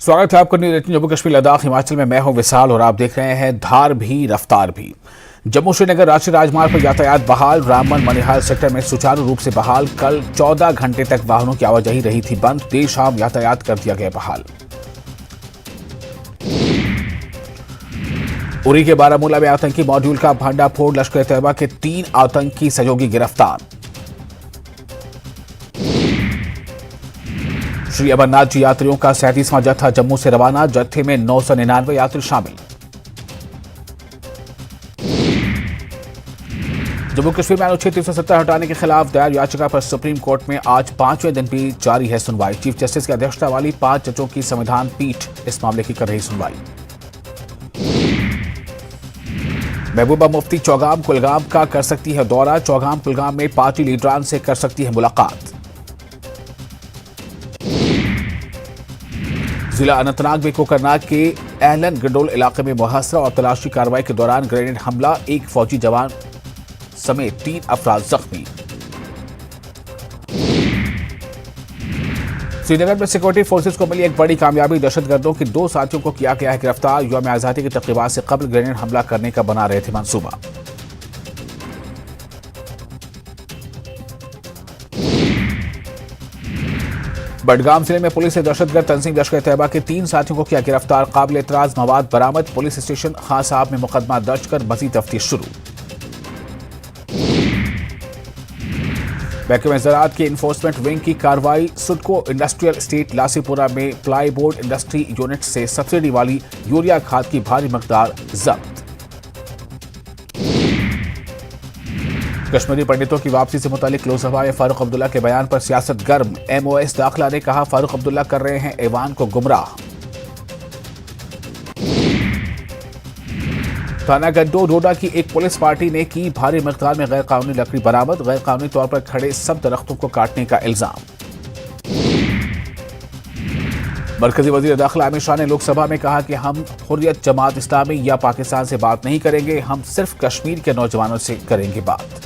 स्वागत है आपका न्यूज़ 18 जम्मू कश्मीर लद्दाख हिमाचल में। मैं हूं विशाल और आप देख रहे हैं धार भी रफ्तार भी। जम्मू श्रीनगर राष्ट्रीय राजमार्ग पर यातायात बहाल। रामबन मनिहाल सेक्टर में सुचारू रूप से बहाल। कल 14 घंटे तक वाहनों की आवाजाही रही थी बंद। देर शाम यातायात कर दिया गया बहाल। उरी के बारामूला में आतंकी मॉड्यूल का भांडाफोड़। लश्कर तैयबा के 3 आतंकी सहयोगी गिरफ्तार। श्री अमरनाथ जी यात्रियों का 37वां जत्था जम्मू से रवाना। जत्थे में 999 यात्री शामिल। जम्मू कश्मीर में अनुच्छेद 370 हटाने के खिलाफ दायर याचिका पर सुप्रीम कोर्ट में आज 5वें दिन भी जारी है सुनवाई। चीफ जस्टिस की अध्यक्षता वाली 5 जजों की संविधान पीठ इस मामले की कर रही सुनवाई। महबूबा मुफ्ती चौगाम कुलगाम का कर सकती है दौरा। चौगाम कुलगाम में पार्टी लीडरान से कर सकती है मुलाकात। जिला अनंतनाग में कोकरनाग के एहलन गंडोल इलाके में मुहासरा और तलाशी कार्रवाई के दौरान ग्रेनेड हमला। 1 फौजी जवान समेत 3 अफराद जख्मी। श्रीनगर में सिक्योरिटी फोर्सेस को मिली एक बड़ी कामयाबी। दहशतगर्दों के 2 साथियों को किया गया है गिरफ्तार। यौम आजादी की तकरीबात से कबल ग्रेनेड हमला करने का बना रहे थे मंसूबा। बडगाम जिले में पुलिस ने दहशतगर्द तंजीम लश्कर तैयबा के 3 साथियों को किया गिरफ्तार। काबिल एतराज मवाद बरामद। पुलिस स्टेशन खान साहब में मुकदमा दर्ज कर मजीद तफ्तीश शुरू। महकमे ज़राअत की इन्फोर्समेंट विंग की कार्रवाई। सुडको इंडस्ट्रियल एस्टेट लासीपुरा में प्लाईबोर्ड इंडस्ट्री यूनिट से सब्सिडी वाली यूरिया खाद की भारी मकदार जब्त। कश्मीरी पंडितों की वापसी से मुतालिक लोकसभा में फारूक अब्दुल्ला के बयान पर सियासत गर्म। एमओएस दाखिला ने कहा फारूक अब्दुल्ला कर रहे हैं ऐवान को गुमराह। थाना गड्डो डोडा की एक पुलिस पार्टी ने की भारी मकदार में गैर कानूनी लकड़ी बरामद। गैर कानूनी तौर पर खड़े सब दरख्तों को काटने का इल्जाम। मरकजी वजीर दाखिला अमित शाह ने लोकसभा में कहा कि हम हुर्रियत जमात इस्लामी या पाकिस्तान से बात नहीं करेंगे, हम सिर्फ कश्मीर के नौजवानों से करेंगे बात।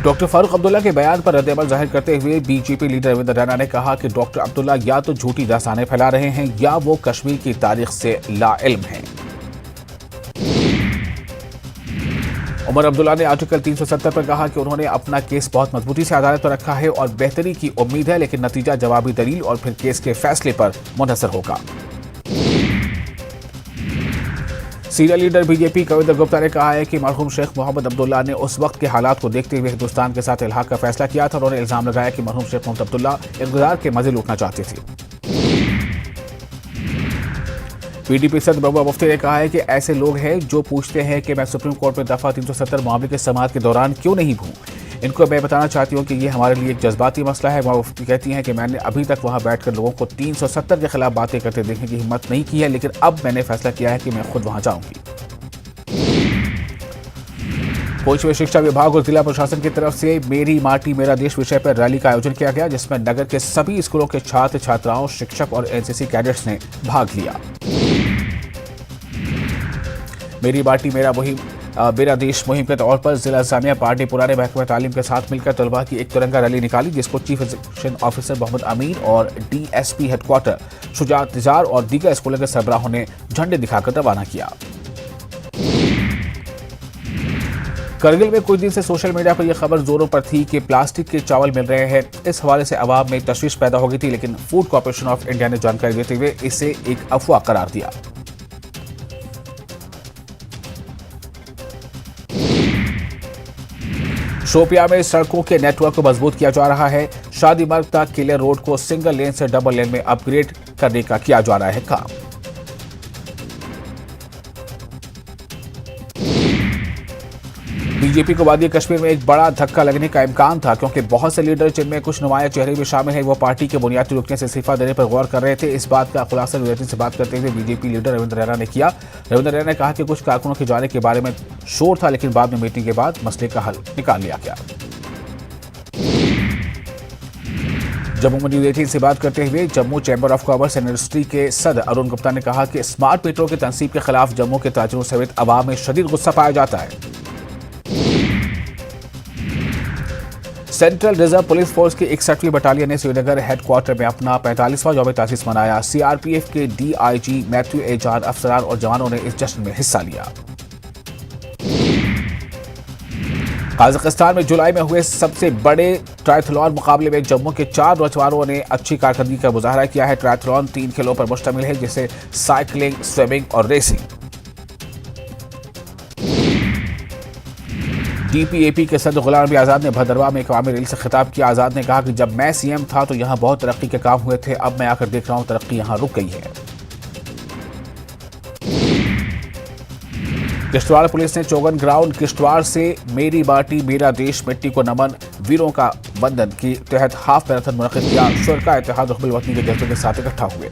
डॉक्टर फारूक अब्दुल्ला के बयान पर रद्द-ए-अमल जाहिर करते हुए बीजेपी लीडर रविंद्र रैना ने कहा कि डॉक्टर अब्दुल्ला या तो झूठी दास्तानें फैला रहे हैं या वो कश्मीर की तारीख से लाइल्म हैं। उमर अब्दुल्ला ने आर्टिकल 370 पर कहा कि उन्होंने अपना केस बहुत मजबूती से अदालत पर रखा है और बेहतरी की उम्मीद है, लेकिन नतीजा जवाबी दलील और फिर केस के फैसले पर मुनहसर होगा। Senior leader BJP Kavinder Gupta ने कहा है कि मरहूम शेख मोहम्मद अब्दुल्ला ने उस वक्त के हालात को देखते हुए हिंदुस्तान के साथ इल्हाक का फैसला किया था। उन्होंने इल्जाम लगाया कि मरहूम शेख मोहम्मद अब्दुल्ला इक़्तिदार के मजे लूटना चाहते थे। पीडीपी सदर महबूबा मुफ्ती ने कहा है कि ऐसे लोग हैं जो पूछते हैं कि मैं सुप्रीम कोर्ट में दफा 370 मामले के समाअत के दौरान क्यों नहीं हूं। इनको मैं बताना चाहती हूं कि ये हमारे लिए एक जज्बाती मसला है। महबूबा मुफ्ती कहती हैं कि मैंने अभी तक वहां बैठकर लोगों को 370 के खिलाफ बातें करते देखने की हिम्मत नहीं की है, लेकिन अब मैंने फैसला किया है कि मैं खुद वहां जाऊंगी। पहुंचे हुए शिक्षा विभाग और जिला प्रशासन की तरफ से मेरी माटी मेरा देश विषय पर रैली का आयोजन किया गया, जिसमें नगर के सभी स्कूलों के छात्र छात्राओं, शिक्षक और एनसीसी कैडेट्स ने भाग लिया। मेरी माटी मेरा देश मुहिम के तौर पर जिला इंतजामिया पार्टी पुराने महकमा तालीम के साथ मिलकर तलबा की एक तिरंगा रैली निकाली, जिसको चीफ एजुकेशन ऑफिसर मोहम्मद अमीन और डीएसपी हेडक्वार्टर शुजात निजार और दीगर स्कूलों के सरबराहों ने झंडे दिखाकर रवाना किया। करगिल में कुछ दिन से सोशल मीडिया पर यह खबर जोरों पर थी कि प्लास्टिक के चावल मिल रहे हैं। इस हवाले से अवाम में तशवीश पैदा हो गई थी, लेकिन फूड कॉर्पोरेशन ऑफ इंडिया ने जानकारी देते हुए इसे एक अफवाह करार दिया। शोपिया में सड़कों के नेटवर्क को मजबूत किया जा रहा है। शादी मार्ग तक किले रोड को सिंगल लेन से डबल लेन में अपग्रेड करने का किया जा रहा है काम। बीजेपी को वादी कश्मीर में एक बड़ा धक्का लगने का इम्कान था, क्योंकि बहुत से लीडर जिनमें कुछ नुमाया चेहरे भी शामिल हैं, वो पार्टी के बुनियादी रुकने से इस्तीफा देने पर गौर कर रहे थे। इस बात का खुलासा न्यूज़ से बात करते हुए बीजेपी लीडर रविंद्र रैना ने किया। रविंद्र रैना ने कहा कि कुछ कारकुनों के जाने के बारे में शोर था, लेकिन बाद में मीटिंग के बाद मसले का हल निकाल लिया गया। जम्मू में न्यूज़ 18 से बात करते हुए Jammu chamber of commerce and industry के सदर अरुण गुप्ता ने कहा कि स्मार्ट मीटरों की तनसीब के खिलाफ जम्मू के ताजिरों समेत अवाम में शदीद गुस्सा पाया जाता है। सेंट्रल रिजर्व पुलिस फोर्स की 61वीं बटालियन ने श्रीनगर हेडक्वार्टर में अपना 45वां यौम तासीस मनाया। सीआरपीएफ के डीआईजी मैथ्यू ए जान, अफसरान और जवानों ने इस जश्न में हिस्सा लिया। कजाकिस्तान में जुलाई में हुए सबसे बड़े ट्रायथलॉन मुकाबले में जम्मू के 4 नौजवानों ने अच्छी कारकर्दगी का मुजाहरा किया है। ट्रायथलॉन 3 खेलों पर मुश्तमिल है, जिसे साइकिलिंग, स्विमिंग और रेसिंग। डीपीएपी के सदर गुलाम नबी आजाद ने भदरवा में एक अवामी रैली से खिताब किया। आजाद ने कहा कि जब मैं सीएम था तो यहां बहुत तरक्की के काम हुए थे, अब मैं आकर देख रहा हूं तरक्की यहां रुक गई है। किश्तवाड़ पुलिस ने चौगन ग्राउंड किश्तवाड़ से मेरी बाटी मेरा देश मिट्टी को नमन वीरों का वंदन के तहत हाफ मैराथन मुनक्किद किया। शुरका इत्तेहाद रुकबुल वतनी के जज्बे के साथ इकट्ठा हुए।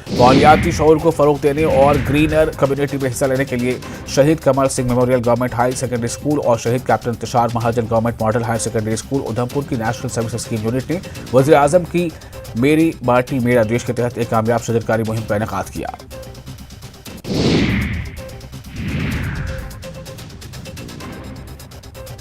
माहौलियाती शऊर को फरोग देने और ग्रीनर कम्युनिटी में हिस्सा लेने के लिए शहीद Kamal Singh memorial government high secondary school और शहीद captain Intishar Mahajan government model higher secondary school Udhampur की नेशनल सर्विस स्कीम यूनिट ने वज़ीर आज़म की मेरी बाटी मेरा देश के तहत एक कामयाब शजरकारी मुहिम का इनेकाद किया।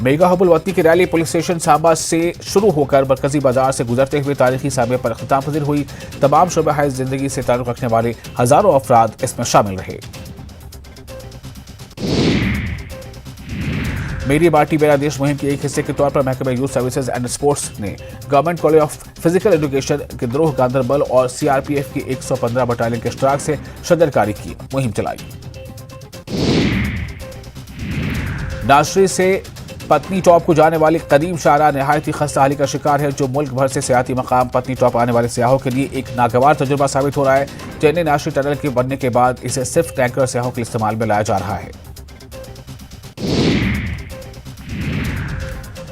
मेगा हबुल वतनी की रैली पुलिस स्टेशन सांबा से शुरू होकर मरकजी बाजार से गुजरते हुए तारीखी सामे पर अख्ताम पजीर हुई। तमाम शोबे जिंदगी से ताल्लुक रखने वाले हजारों अफराद इसमें शामिल रहे। मेरी बाटी मेरा देश मुहिम के एक हिस्से के तौर पर महकमा यूथ सर्विसेज एंड स्पोर्ट्स ने government college of physical education के द्रोह गांधरबल और सीआरपीएफ की 115 बटालियन के इश्तराक से शजरकारी की मुहिम चलाई। नाशरी से पत्नी टॉप को जाने वाली कदीम शाहराह निहायती खस्ता हाली का शिकार है, जो मुल्क भर से सियाती मकाम पत्नी टॉप आने वाले सियाहों के लिए एक नागवार तजुर्बा साबित हो रहा है। चेन्नई नाशरी टनल के बनने के बाद इसे सिर्फ टैंकर सियाहों के इस्तेमाल में लाया जा रहा है।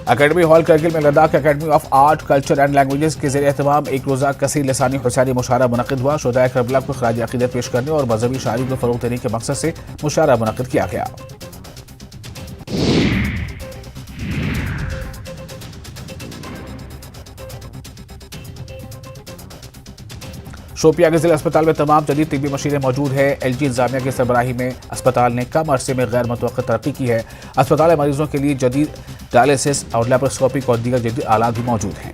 अकेडमी हॉल करगिल में Ladakh academy of art, culture and languages के ज़रिए एहतमाम एक रोज़ा कसीर लसानी हुसैनी मुशायरा मुनक़िद हुआ। शुहदाए करबला को खराज अक़ीदत पेश करने और मजहबी शायरी को फ़रोग़ देने के मकसद से मुशायरा मुनक़िद किया गया। शोपियां के जिला अस्पताल में तमाम जदीद तिब्बी मशीनें मौजूद है। एलजी इंतजामिया की सरबराही में अस्पताल ने कम अरसे में गैर मुतवक्किल तरक्की की है। अस्पताल में मरीजों के लिए जदीद डायलिसिस और लैप्रोस्कोपिक और दीगर जदीद आलात भी मौजूद हैं।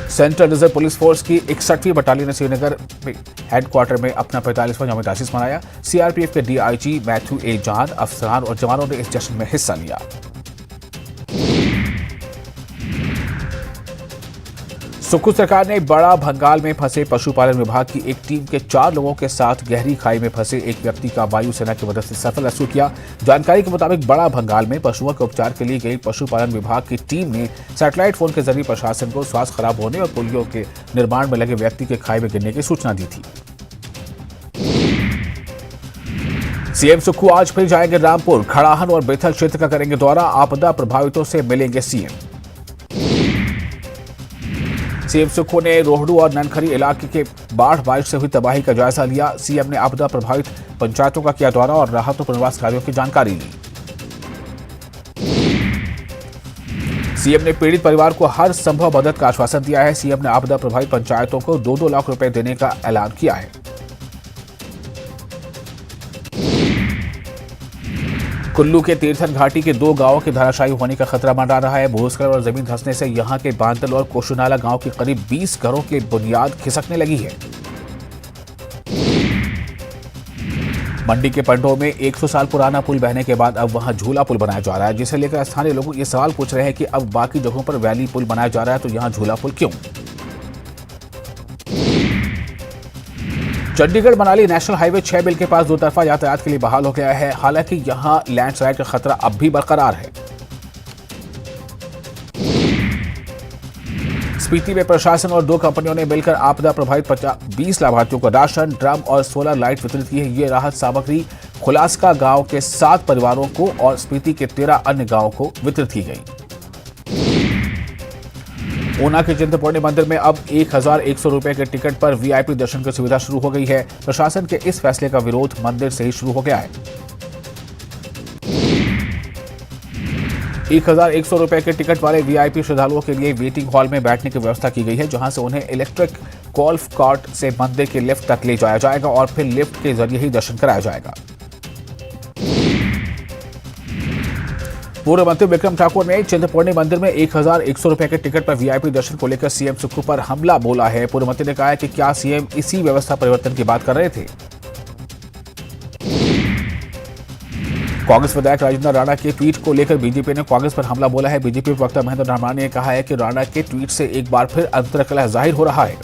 सेंट्रल रिजर्व पुलिस फोर्स की 61वीं बटालियन ने श्रीनगर हेडक्वार्टर में अपना 45वां यौम तासीस मनाया। सीआरपीएफ के डीआईजी मैथ्यू ए जान, अफसरान और जवानों ने इस जश्न में हिस्सा लिया। सुक्खू सरकार ने बड़ा भंगाल में फंसे पशुपालन विभाग की एक टीम के 4 लोगों के साथ गहरी खाई में फंसे एक व्यक्ति का वायुसेना की मदद से सफल रेस्क्यू किया। जानकारी के मुताबिक बड़ा भंगाल में पशुओं के उपचार के लिए गई पशुपालन विभाग की टीम ने सैटेलाइट फोन के जरिए प्रशासन को स्वास्थ्य खराब होने और पुलियों के निर्माण में लगे व्यक्ति के खाई में गिरने की सूचना दी थी। सीएम सुक्खू आज फिर जाएंगे रामपुर, खड़ाहन और बेथल क्षेत्र का करेंगे दौरा। आपदा प्रभावितों से मिलेंगे सीएम। सीएम सुक्खू ने रोहडू और ननखरी इलाके के बाढ़ बारिश से हुई तबाही का जायजा लिया। सीएम ने आपदा प्रभावित पंचायतों का किया दौरा और राहत और पुनर्वास कार्यों की जानकारी ली। सीएम ने पीड़ित परिवार को हर संभव मदद का आश्वासन दिया है। सीएम ने आपदा प्रभावित पंचायतों को 2-2 लाख रुपए देने का ऐलान किया है। कुल्लू के तीर्थन घाटी के 2 गांवों के धराशायी होने का खतरा मंडरा रहा है। भूस्खलन और जमीन धंसने से यहां के बांदल और कोशुनाला गांव के करीब 20 घरों की बुनियाद खिसकने लगी है। मंडी के पंडों में 100 साल पुराना पुल बहने के बाद अब वहां झूला पुल बनाया जा रहा है, जिसे लेकर स्थानीय लोग ये सवाल पूछ रहे हैं कि अब बाकी जगहों पर वैली पुल बनाया जा रहा है तो यहां झूला पुल क्यों। Chandigarh Manali national highway 6 bill के पास 2 तरफा यातायात के लिए बहाल हो गया है। हालांकि यहां लैंडस्लाइड का खतरा अब भी बरकरार है। स्पीति में प्रशासन और 2 कंपनियों ने मिलकर आपदा प्रभावित 20 लाभार्थियों को राशन, ड्रम और सोलर लाइट वितरित की है। ये राहत सामग्री खुलासका गांव के 7 परिवारों को और स्पीति के 13 अन्य गांवों को वितरित की गई। ऊना के चिंतपूर्णी मंदिर में अब 1100 रुपए के टिकट पर वीआईपी दर्शन की सुविधा शुरू हो गई है। प्रशासन के इस फैसले का विरोध मंदिर से ही शुरू हो गया है। 1100 रुपए के टिकट वाले वीआईपी श्रद्धालुओं के लिए वेटिंग हॉल में बैठने की व्यवस्था की गई है, जहां से उन्हें इलेक्ट्रिक गोल्फ कार्ट से मंदिर के लिफ्ट तक ले जाया जाएगा और फिर लिफ्ट के जरिए ही दर्शन कराया जाएगा। पूर्व मंत्री विक्रम ठाकुर ने चिंतपूर्णी मंदिर में 1100 रुपए के टिकट पर वीआईपी दर्शन को लेकर सीएम सुक्खू पर हमला बोला है। पूर्व मंत्री ने कहा है कि क्या सीएम इसी व्यवस्था परिवर्तन की बात कर रहे थे। कांग्रेस विधायक राजेंद्र राणा के ट्वीट को लेकर बीजेपी ने कांग्रेस पर हमला बोला है। बीजेपी प्रवक्ता महेंद्र नारवानी ने कहा है कि राणा के ट्वीट से एक बार फिर अंतर्कलह जाहिर हो रहा है।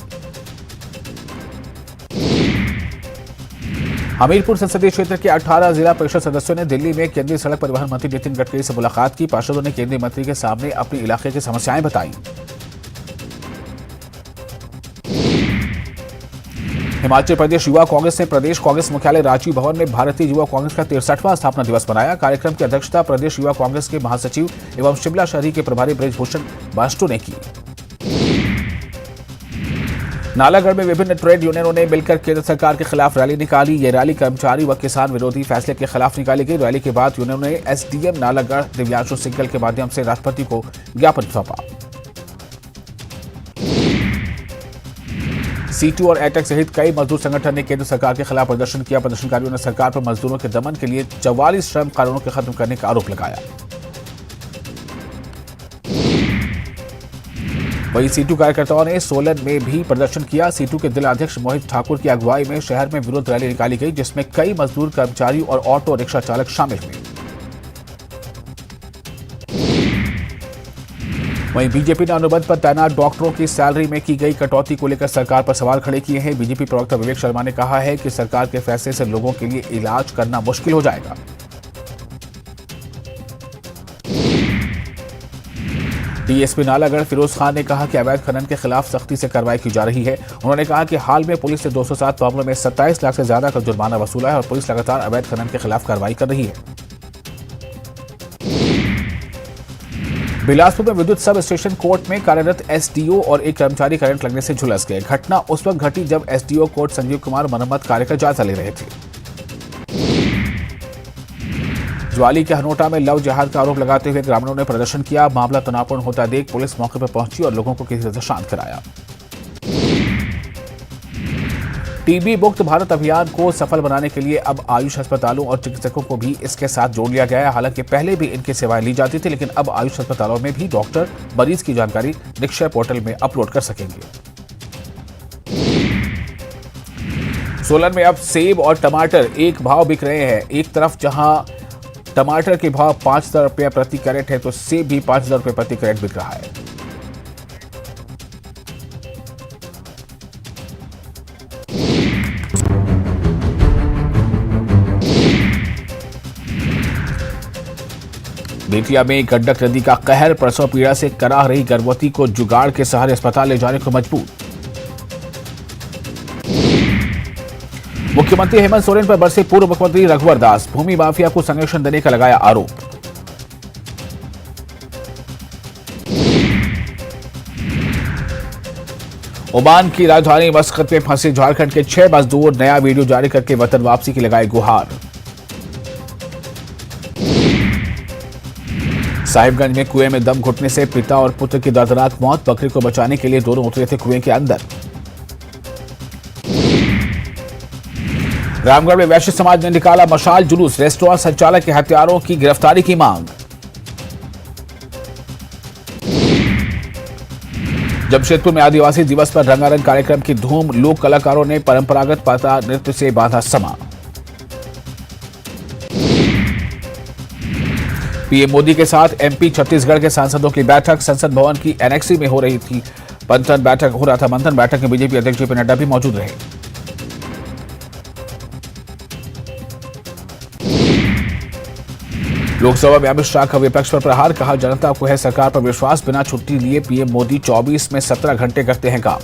हमीरपुर संसदीय क्षेत्र के 18 जिला परिषद सदस्यों ने दिल्ली में केंद्रीय सड़क परिवहन मंत्री नितिन गडकरी से मुलाकात की। पार्षदों ने केंद्रीय मंत्री के सामने अपने इलाके की समस्याएं बताई। हिमाचल प्रदेश युवा कांग्रेस ने प्रदेश कांग्रेस मुख्यालय राजीव भवन में भारतीय युवा कांग्रेस का 63वां स्थापना दिवस मनाया। कार्यक्रम की अध्यक्षता प्रदेश युवा कांग्रेस के महासचिव एवं शिमला शहरी के प्रभारी बृजभूषण बास्टू ने की। नालागढ़ में विभिन्न ट्रेड यूनियनों ने मिलकर केंद्र सरकार के खिलाफ रैली निकाली। ये रैली कर्मचारी व किसान विरोधी फैसले के खिलाफ निकाली गई। रैली के बाद यूनियनों ने एसडीएम नालागढ़ दिव्यांशु सिंगल के माध्यम से राष्ट्रपति को ज्ञापन सौंपा। सीटू और एटेक सहित कई मजदूर संगठन ने केंद्र सरकार के खिलाफ प्रदर्शन किया। प्रदर्शनकारियों ने सरकार पर मजदूरों के दमन के लिए 44 श्रम कानूनों के खत्म करने का आरोप लगाया। वहीं सीटू कार्यकर्ताओं ने सोलन में भी प्रदर्शन किया। सीटू के जिलाध्यक्ष मोहित ठाकुर की अगुवाई में शहर में विरोध रैली निकाली गई, जिसमें कई मजदूर, कर्मचारी और ऑटो रिक्शा चालक शामिल हुए। वहीं बीजेपी ने अनुबंध पर तैनात डॉक्टरों की सैलरी में की गई कटौती को लेकर सरकार पर सवाल खड़े किए हैं। बीजेपी प्रवक्ता विवेक शर्मा ने कहा है कि सरकार के फैसले से लोगों के लिए इलाज करना मुश्किल हो जाएगा। डीएसपी नालागढ़ फिरोज खान ने कहा कि अवैध खनन के खिलाफ सख्ती से कार्रवाई की जा रही है। उन्होंने कहा कि हाल में पुलिस ने 207 मामलों में 27 लाख से ज्यादा का जुर्माना वसूला है और पुलिस लगातार अवैध खनन के खिलाफ कार्रवाई कर रही है। बिलासपुर में विद्युत सब स्टेशन कोर्ट में कार्यरत एसडीओ और एक कर्मचारी करंट लगने से झुलस गए। घटना उस वक्त घटी जब एसडीओ कोर्ट संजीव कुमार मरम्मत कार्य का जायजा ले रहे थे। ज्वाली के हनोटा में लव जिहाद का आरोप लगाते हुए ग्रामीणों ने प्रदर्शन किया। मामला तनावपूर्ण होता देख पुलिस मौके पर पहुंची और लोगों को किसी तरह शांत कराया। टीबी मुक्त भारत अभियान को सफल बनाने के लिए अब आयुष अस्पतालों और चिकित्सकों को भी इसके साथ जोड़ लिया गया है। हालांकि पहले भी इनकी सेवाएं ली जाती थी, लेकिन अब आयुष अस्पतालों में भी डॉक्टर मरीज की जानकारी निक्षय पोर्टल में अपलोड कर सकेंगे। सोलन में अब सेब और टमाटर एक भाव बिक रहे हैं। एक तरफ जहां टमाटर के भाव 5,000 रुपये प्रति कैरेट है, तो सेब भी 5,000 रुपये प्रति कैरेट बिक रहा है। बेतिया में गंडक नदी का कहर, प्रसव पीड़ा से कराह रही गर्भवती को जुगाड़ के सहारे अस्पताल ले जाने को मजबूर। मुख्यमंत्री हेमंत सोरेन पर बरसे पूर्व मुख्यमंत्री रघुवर दास, भूमि माफिया को संरक्षण देने का लगाया आरोप। ओमान की राजधानी मस्कत में फंसे झारखंड के 6 मजदूर, नया वीडियो जारी करके वतन वापसी की लगाई गुहार। साहिबगंज में कुएं में दम घुटने से पिता और पुत्र की दर्दनाक मौत, बकरी को बचाने के लिए दोनों उतरे थे कुएं के अंदर। रामगढ़ में वैश्य समाज ने निकाला मशाल जुलूस, रेस्टोरेंट संचालक के हत्यारों की गिरफ्तारी की मांग। जमशेदपुर में आदिवासी दिवस पर रंगारंग कार्यक्रम की धूम, लोक कलाकारों ने परंपरागत पाता नृत्य से बांधा समा। पीएम मोदी के साथ एमपी छत्तीसगढ़ के सांसदों की बैठक, संसद भवन की एनेक्सी में हो रही थी मंथन बैठक में बीजेपी अध्यक्ष जेपी नड्डा भी मौजूद रहे। लोकसभा में अमित शाह का विपक्ष पर प्रहार, कहा जनता को है सरकार पर विश्वास, बिना छुट्टी लिए पीएम मोदी 24 में 17 घंटे करते हैं काम।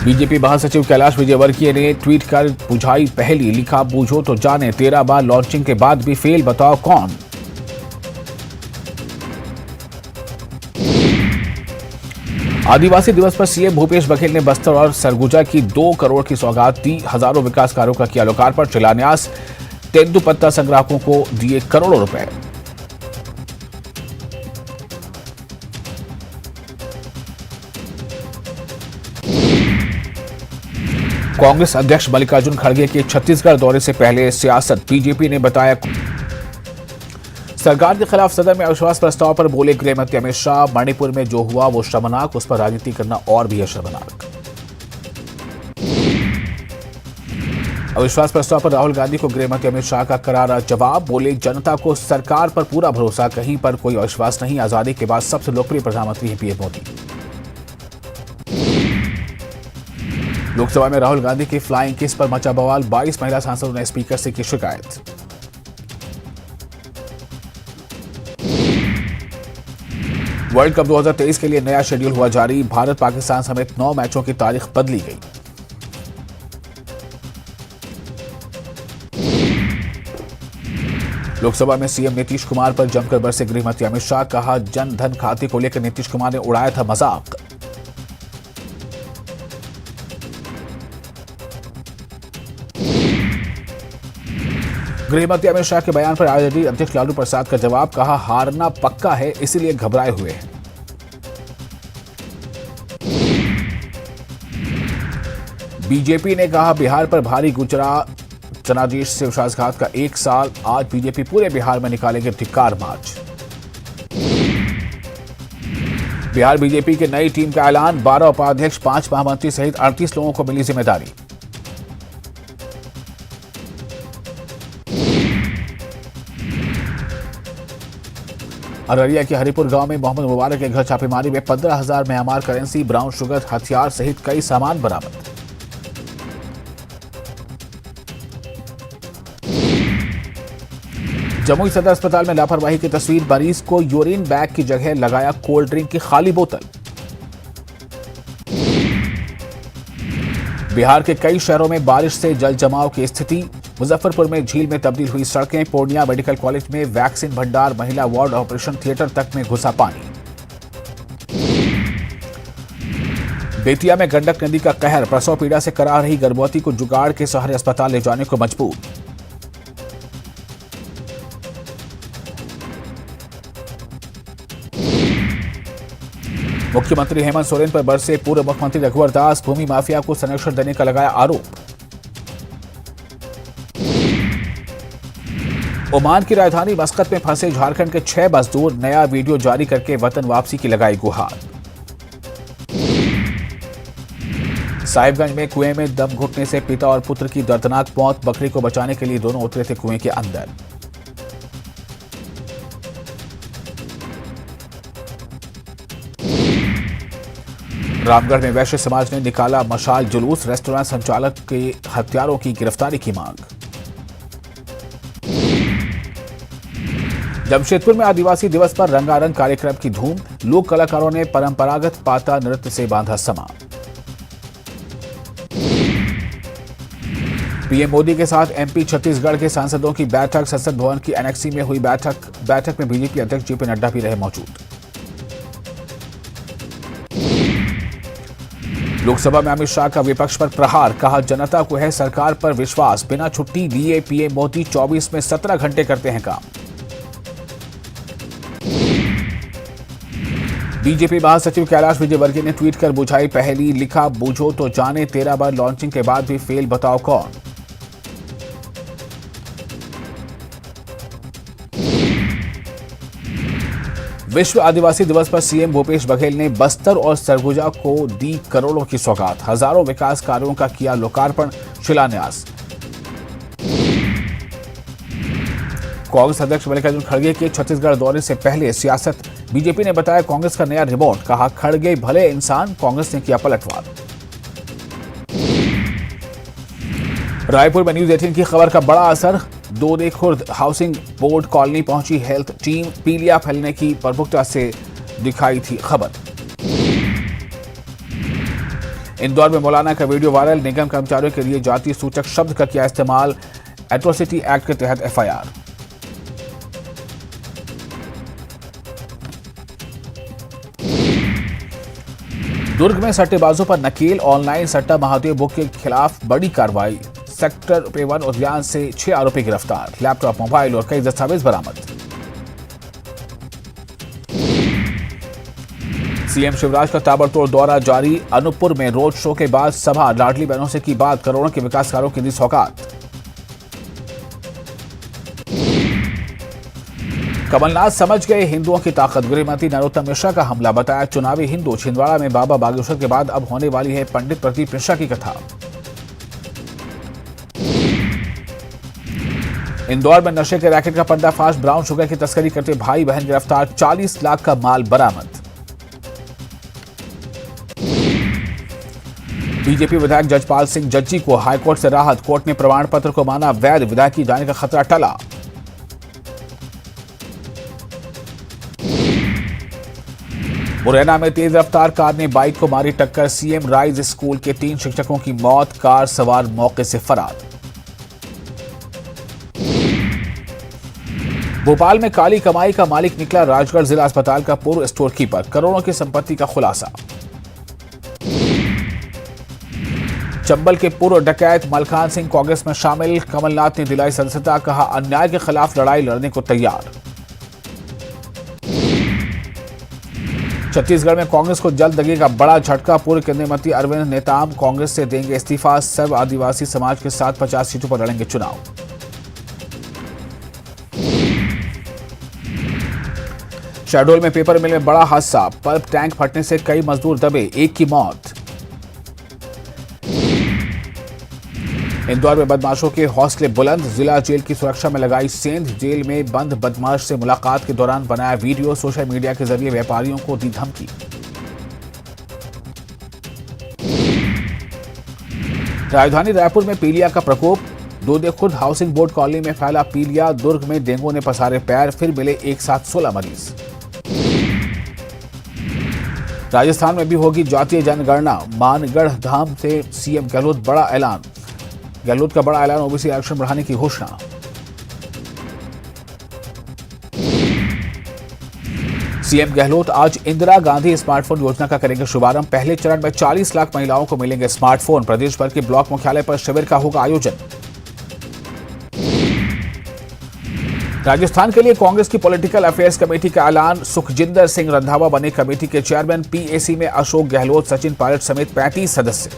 बीजेपी महासचिव कैलाश विजयवर्गीय ने ट्वीट कर बुझाई पहली, लिखा बूझो तो जाने, 13 बार लॉन्चिंग के बाद भी फेल, बताओ कौन। आदिवासी दिवस पर सीएम भूपेश बघेल ने बस्तर और सरगुजा की 2 करोड़ की सौगात दी, हजारों विकास कार्यों का किया लोकार्पण, शिलान्यास, तेंदुपत्ता संग्राहकों को दिए करोड़ों रुपए। कांग्रेस अध्यक्ष मल्लिकार्जुन खड़गे के छत्तीसगढ़ दौरे से पहले सियासत, बीजेपी ने बताया। सरकार के खिलाफ सदन में अविश्वास प्रस्ताव पर बोले गृह मंत्री अमित शाह, मणिपुर में जो हुआ वो शर्मनाक, उस पर राजनीति करना और भी है शर्मनाक। अविश्वास प्रस्ताव पर राहुल गांधी को गृह मंत्री अमित शाह का करारा जवाब, बोले जनता को सरकार पर पूरा भरोसा, कहीं पर कोई अविश्वास नहीं, आजादी के बाद सबसे लोकप्रिय प्रधानमंत्री हैं पीएम मोदी। लोकसभा में राहुल गांधी की फ्लाइंग किस पर मचा बवाल, 22 महिला सांसदों ने स्पीकर से की शिकायत। वर्ल्ड कप 2023 के लिए नया शेड्यूल हुआ जारी, भारत पाकिस्तान समेत 9 मैचों की तारीख बदली गई। लोकसभा में सीएम नीतीश कुमार पर जमकर बरसे गृह मंत्री अमित शाह, कहा जन धन खाते को लेकर नीतीश कुमार ने उड़ाया था मजाक। गृह मंत्री अमित शाह के बयान पर आरजेडी अध्यक्ष लालू प्रसाद का जवाब, कहा हारना पक्का है इसीलिए घबराए हुए हैं। बीजेपी ने कहा बिहार पर भारी गुजरा जनादेश से विश्वासघात का 1 साल, आज बीजेपी पूरे बिहार में निकालेंगे धिक्कार मार्च। बिहार बीजेपी की नई टीम का ऐलान, 12 उपाध्यक्ष, 5 महामंत्री सहित 38 लोगों को मिली जिम्मेदारी। अररिया के हरिपुर गांव में मोहम्मद मुबारक के घर छापेमारी में 15,000 म्यांमार करेंसी, ब्राउन शुगर, हथियार सहित कई सामान बरामद। जमुई सदर अस्पताल में लापरवाही की तस्वीर, मरीज को यूरिन बैग की जगह लगाया कोल्ड ड्रिंक की खाली बोतल। बिहार के कई शहरों में बारिश से जल जमाव की स्थिति, मुजफ्फरपुर में झील में तब्दील हुई सड़कें, पूर्णिया मेडिकल कॉलेज में वैक्सीन भंडार, महिला वार्ड, ऑपरेशन थिएटर तक में घुसा पानी। बेतिया में गंडक नदी का कहर, प्रसव पीड़ा से करा रही गर्भवती को जुगाड़ के सहारे अस्पताल ले जाने को मजबूर। मुख्यमंत्री हेमंत सोरेन पर बरसे पूर्व मुख्यमंत्री रघुवर दास, भूमि माफिया को संरक्षण देने का लगाया आरोप। ओमान की राजधानी मस्कत में फंसे झारखंड के 6 मजदूर, नया वीडियो जारी करके वतन वापसी की लगाई गुहार। साहिबगंज में कुएं में दम घुटने से पिता और पुत्र की दर्दनाक मौत, बकरी को बचाने के लिए दोनों उतरे थे कुएं के अंदर। रामगढ़ में वैश्य समाज ने निकाला मशाल जुलूस, रेस्टोरेंट संचालक के हत्यारों की गिरफ्तारी की मांग। जमशेदपुर में आदिवासी दिवस पर रंगारंग कार्यक्रम की धूम, लोक कलाकारों ने परंपरागत पाता नृत्य से बांधा समा। पीएम मोदी के साथ एमपी छत्तीसगढ़ के सांसदों की बैठक, संसद भवन की एनेक्सी में हुई बैठक में बीजेपी अध्यक्ष जेपी नड्डा भी रहे मौजूद। लोकसभा में अमित शाह का विपक्ष पर प्रहार, कहा जनता को है सरकार पर विश्वास, बिना छुट्टी लिए पीएम मोदी 24 में 17 घंटे करते हैं काम। बीजेपी महासचिव कैलाश विजयवर्गीय ने ट्वीट कर बुझाई पहेली, लिखा बूझो तो जाने 13 बार लॉन्चिंग के बाद भी फेल, बताओ कौन। विश्व आदिवासी दिवस पर सीएम भूपेश बघेल ने बस्तर और सरगुजा को दी करोड़ों की सौगात, हजारों विकास कार्यों का किया लोकार्पण, शिलान्यास। कांग्रेस अध्यक्ष मल्लिकार्जुन खड़गे के छत्तीसगढ़ दौरे से पहले सियासत, बीजेपी ने बताया कांग्रेस का नया रिपोर्ट, कहा खड़गे भले इंसान, कांग्रेस ने किया पलटवार। रायपुर में न्यूज 18 की खबर का बड़ा असर, दोदे खुर्द हाउसिंग बोर्ड कॉलोनी पहुंची हेल्थ टीम, पीलिया फैलने की प्रमुखता से दिखाई थी खबर। इंदौर में मौलाना का वीडियो वायरल, निगम कर्मचारियों के लिए जाति सूचक शब्द का किया इस्तेमाल, एट्रोसिटी एक्ट के तहत एफआईआर। दुर्ग में सट्टेबाजों पर नकेल, ऑनलाइन सट्टा महादेव बुक के खिलाफ बड़ी कार्रवाई, सेक्टर पे1 उद्यान से 6 आरोपी गिरफ्तार, लैपटॉप, मोबाइल और कई दस्तावेज बरामद। सीएम शिवराज का ताबड़तोड़ दौरा जारी। अनूपपुर में रोड शो के बाद सभा। लाडली बहनों से की बात। करोड़ों के विकास कार्यों की दी सौगात। कमलनाथ समझ गए हिंदुओं की ताकत। गृहमंत्री नरोत्तम मिश्रा का हमला। बताया चुनावी हिंदू। छिंदवाड़ा में बाबा बागेश्वर के बाद अब होने वाली है पंडित प्रदीप मिश्रा की कथा। इंदौर में नशे के रैकेट का पर्दाफाश। ब्राउन शुगर की तस्करी करते भाई बहन गिरफ्तार। 40 लाख का माल बरामद। बीजेपी विधायक जजपाल सिंह जज्जी को हाईकोर्ट से राहत। कोर्ट ने प्रमाण पत्र को माना वैध। विधायक की जाने का खतरा टला। मुरैना में तेज रफ्तार कार ने बाइक को मारी टक्कर। सीएम राइज स्कूल के 3 शिक्षकों की मौत। कार सवार मौके से फरार। भोपाल में काली कमाई का मालिक निकला राजगढ़ जिला अस्पताल का पूर्व स्टोर कीपर। करोड़ों की संपत्ति का खुलासा। चंबल के पूर्व डकैत मलखान सिंह कांग्रेस में शामिल। कमलनाथ ने दिलाई सदस्यता। कहा अन्याय के खिलाफ लड़ाई लड़ने को तैयार। छत्तीसगढ़ में कांग्रेस को जल्द लगेगा बड़ा झटका। पूर्व केंद्रीय मंत्री अरविंद नेताम कांग्रेस से देंगे इस्तीफा। सर्व आदिवासी समाज के साथ 50 सीटों पर लड़ेंगे चुनाव। शहडोल में पेपर मिल में बड़ा हादसा। पल्प टैंक फटने से कई मजदूर दबे। एक की मौत। इंदौर में बदमाशों के हौसले बुलंद। जिला जेल की सुरक्षा में लगाई सेंध। जेल में बंद बदमाश से मुलाकात के दौरान बनाया वीडियो। सोशल मीडिया के जरिए व्यापारियों को दी धमकी। राजधानी रायपुर में पीलिया का प्रकोप। दूधे खुर्द हाउसिंग बोर्ड कॉलोनी में फैला पीलिया। दुर्ग में डेंगू ने पसारे पैर। फिर मिले एक साथ 16 मरीज। राजस्थान में भी होगी जातीय जनगणना। मानगढ़ धाम से सीएम गहलोत बड़ा ऐलान। गहलोत का बड़ा ऐलान। ओबीसी आरक्षण बढ़ाने की घोषणा। सीएम गहलोत आज इंदिरा गांधी स्मार्टफोन योजना का करेंगे शुभारंभ। पहले चरण में 40 लाख महिलाओं को मिलेंगे स्मार्टफोन। प्रदेश भर के ब्लॉक मुख्यालय पर शिविर का होगा आयोजन। राजस्थान के लिए कांग्रेस की पॉलिटिकल अफेयर्स कमेटी का ऐलान। सुखजिंदर सिंह रंधावा बने कमेटी के चेयरमैन। पीएसी में अशोक गहलोत, सचिन पायलट समेत 35 सदस्य।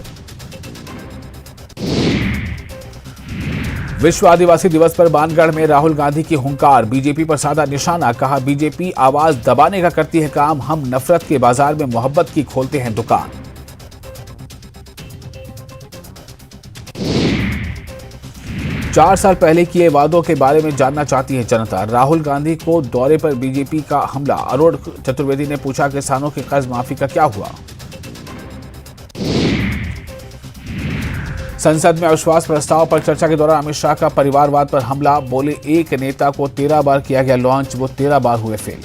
विश्व आदिवासी दिवस पर मानगढ़ में राहुल गांधी की हुंकार। बीजेपी पर साधा निशाना। कहा बीजेपी आवाज दबाने का करती है काम। हम नफरत के बाजार में मोहब्बत की खोलते हैं दुकान। चार साल पहले किए वादों के बारे में जानना चाहती है जनता। राहुल गांधी को दौरे पर बीजेपी का हमला। अरुण चतुर्वेदी ने पूछा किसानों की कर्ज माफी का क्या हुआ। संसद में अविश्वास प्रस्ताव पर चर्चा के दौरान अमित शाह का परिवारवाद पर हमला। बोले एक नेता को 13 बार किया गया लॉन्च, वो 13 बार हुए फेल।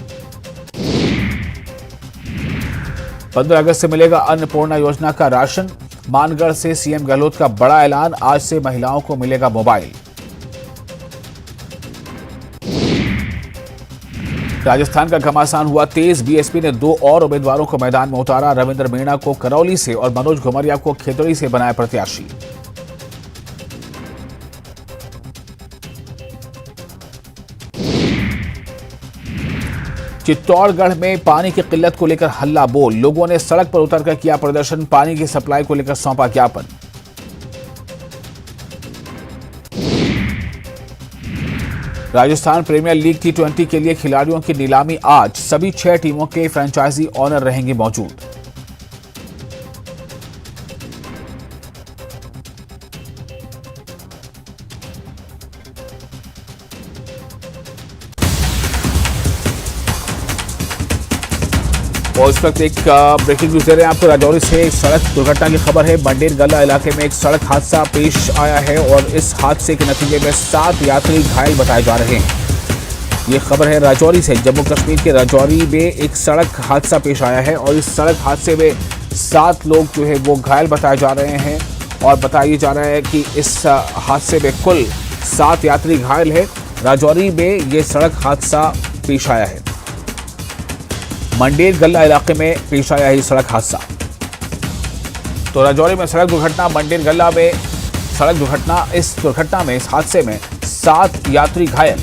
15 अगस्त से मिलेगा अन्नपूर्णा योजना का राशन। मानगढ़ से सीएम गहलोत का बड़ा ऐलान। आज से महिलाओं को मिलेगा मोबाइल। राजस्थान का घमासान हुआ तेज। बीएसपी ने 2 और उम्मीदवारों को मैदान में उतारा। रविंद्र मीणा को करौली से और मनोज घुमरिया को खेतड़ी से बनाया प्रत्याशी। चित्तौड़गढ़ में पानी की किल्लत को लेकर हल्ला बोल। लोगों ने सड़क पर उतरकर किया प्रदर्शन। पानी की सप्लाई को लेकर सौंपा ज्ञापन। राजस्थान प्रीमियर लीग T20 के लिए खिलाड़ियों की नीलामी आज। सभी 6 टीमों के फ्रेंचाइजी ऑनर रहेंगे मौजूद। और इस वक्त एक ब्रेकिंग न्यूज दे रहे हैं आपको। राजौरी से एक सड़क दुर्घटना की खबर है। मंडेर गल्ला इलाके में एक सड़क हादसा पेश आया है और इस हादसे के नतीजे में 7 यात्री घायल बताए जा रहे हैं। ये खबर है राजौरी से। जम्मू कश्मीर के राजौरी में एक सड़क हादसा पेश आया है और इस सड़क हादसे में 7 लोग जो है वो घायल बताए जा रहे हैं और बताया जा रहा है कि इस हादसे में कुल 7 यात्री घायल है। राजौरी में ये सड़क हादसा पेश आया है। मंडेर गल्ला इलाके में पेश आया है सड़क हादसा। तो राजौरी में सड़क दुर्घटना, मंडेर गल्ला में सड़क दुर्घटना। इस दुर्घटना में, इस हादसे में 7 यात्री घायल।